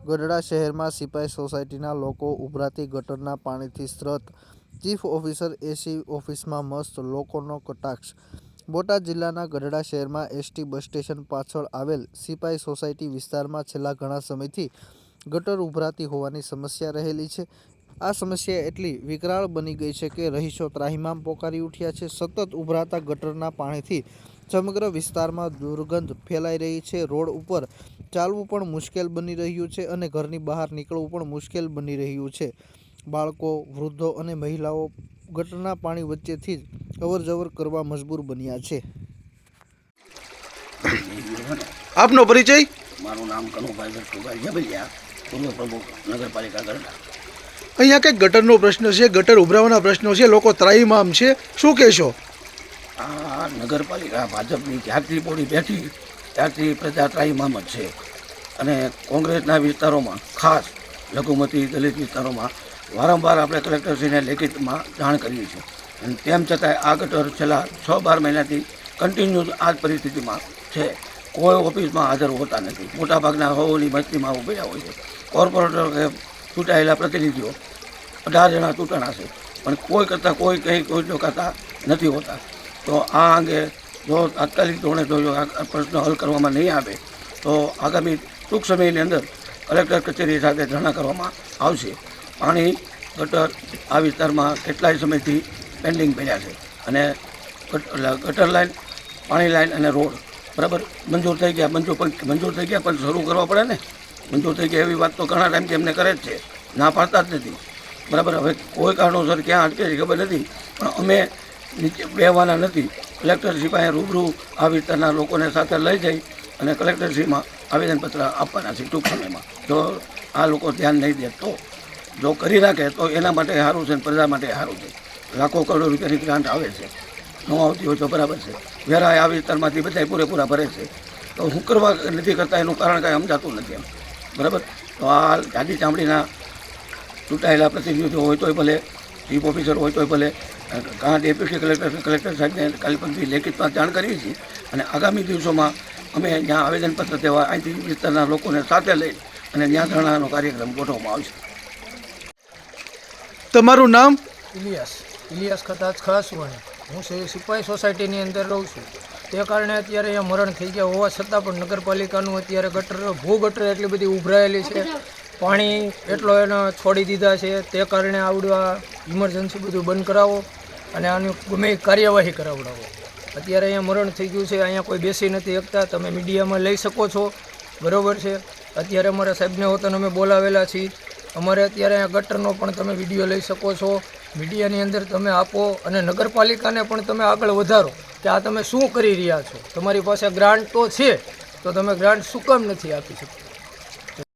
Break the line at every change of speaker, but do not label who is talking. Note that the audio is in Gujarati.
ગઢડા શહેરમાં સિપાઈ સોસાયટીના લોકો ઉભરાતી ગટરના પાણીથી ત્રસ્ત. ચીફ ઓફિસર એસી ઓફિસમાં મસ્ત લોકોનો કટાક્ષ. બોટાદ જિલ્લાના ગઢડા શહેરમાં એસટી બસ સ્ટેશન પાછળ આવેલ સિપાઈ સોસાયટી વિસ્તારમાં છેલ્લા ઘણા સમયથી ગટર ઉભરાતી હોવાની સમસ્યા રહેલી છે. આ સમસ્યા એટલી વિકરાળ બની ગઈ છે કે રહીશો ત્રાહિમામ પોકારી ઉઠ્યા છે. સતત ઉભરાતા ગટરના પાણીથી સમગ્ર વિસ્તારમાં દુર્ગંધ ફેલાઈ રહી છે. રોડ ઉપર ચાલવું પણ મુશ્કેલ બની રહ્યું છે અને ઘરની બહાર નીકળવું પણ મુશ્કેલ બની રહ્યું છે. બાળકો, વૃદ્ધો અને મહિલાઓ ગટરના પાણી વચ્ચેથી જ અવરજવર કરવા મજબૂર બન્યા છે.
આપનો પરિચય?
મારું નામ કનુભાઈ જગતુભાઈ જબલિયા, પૂર્વ પ્રમુખ નગરપાલિકા ગઢડા.
અહીંયા કંઈક ગટરનો પ્રશ્ન છે, ગટર ઉભરાવાના પ્રશ્નો છે, લોકો ત્રાહિમામ છે, શું કહેશો?
આ નગરપાલિકા ભાજપની જ્યારથી બોડી બેઠી ત્યારથી પ્રજા ત્રાહિમામ જ છે અને કોંગ્રેસના વિસ્તારોમાં, ખાસ લઘુમતી દલિત વિસ્તારોમાં વારંવાર આપણે કલેક્ટરશ્રીને લેખિતમાં જાણ કરીએ છીએ અને તેમ છતાંય આ ગટર છેલ્લા 6-12 મહિનાથી કન્ટિન્યુ આ જ પરિસ્થિતિમાં છે. કોઈ ઓફિસમાં હાજર હોતા નથી. મોટાભાગના હોવાની મસ્તીમાં ઉભેલા હોય છે. કોર્પોરેટર કે ચૂંટાયેલા પ્રતિનિધિઓ 18 જણા ચૂંટણા છે, પણ કોઈ કરતાં કોઈ ચોકાતા નથી હોતા. તો આ અંગે જો તાત્કાલિક ધોરણે જો આ પ્રશ્ન હલ કરવામાં નહીં આવે તો આગામી ટૂંક સમયની અંદર કલેક્ટર કચેરી સાથે ધરણા કરવામાં આવશે. પાણી ગટર આ વિસ્તારમાં કેટલાય સમયથી પેન્ડિંગ પડ્યા છે અને ગટર લાઇન, પાણી લાઇન અને રોડ બરાબર મંજૂર થઈ ગયા. મંજૂર થઈ ગયા પણ શરૂ કરવા પડે ને. મંજૂર થઈ ગયા એવી વાત તો ઘણા ટાઈમથી એમને કરે જ છે, ના પાડતા જ નથી. બરાબર, હવે કોઈ કારણોસર ક્યાં અટકે છે ખબર નથી, પણ અમે નીચે બેહવાના નથી. કલેક્ટરશ્રી પાસે રૂબરૂ આ વિસ્તારના લોકોને સાથે લઈ જઈ અને કલેક્ટરશ્રીમાં આવેદનપત્ર આપવાના છે ટૂંક સમયમાં. જો આ લોકો ધ્યાન નહીં દે તો, જો કરી રાખે તો એના માટે સારું છે અને પ્રજા માટે સારું છે. લાખો કરોડો રૂપિયાની ગ્રાન્ટ આવે છે, ન આવતી હોય તો બરાબર છે. વેરા આ વિસ્તારમાંથી બધા પૂરેપૂરા ભરે છે, તો હું કરવા નથી કરતા એનું કારણ કાંઈ સમજાતું નથી એમ. બરાબર, તો આ જાડી ચામડીના ચૂંટાયેલા પ્રતિનિધિઓ હોય તોય ભલે, ચીફ ઓફિસર હોય તોય ભલે, કાં ડેપ્યુટી કલેક્ટર સાહેબને કાલે પણથી લેખિતમાં જાણ કરીએ છીએ અને આગામી દિવસોમાં અમે જ્યાં આવેદનપત્ર દેવા અહીંથી વિસ્તારના લોકોને સાથે લઈ અને ત્યાં ધરણાનો કાર્યક્રમ ગોઠવવામાં આવશે.
તમારું નામ?
ઇલિયાસ ખતાજ ખાસવાણી. હું સિપાઈ સોસાયટીની અંદર રહું છું. તે કારણે અત્યારે અહીંયા મરણ થઈ ગયા હોવા છતાં પણ નગરપાલિકાનું અત્યારે ગટર એટલી બધી ઉભરાયેલી છે, પાણી એટલો એને છોડી દીધા છે. તે કારણે આવડું આ ઇમરજન્સી બધું બંધ કરાવો અને આની ગમે કાર્યવાહી કરાવડાવો. અત્યારે અહીંયા મરણ થઈ ગયું છે, અહીંયા કોઈ બેસી નથી શકતા. તમે મીડિયામાં લઈ શકો છો, બરાબર છે. અત્યારે અમારા સાહેબને હોતને અમે બોલાવેલા છીએ. અમારે અત્યારે અહીંયા ગટરનો પણ તમે વિડીયો લઈ શકો છો, મીડિયાની અંદર તમે આપો અને નગરપાલિકાને પણ તમે આગળ વધારો કે આ તમે શું કરી રહ્યા છો. તમારી પાસે ગ્રાન્ટ તો છે, તો તમે ગ્રાન્ટ શું કામ નથી આપી શકતા?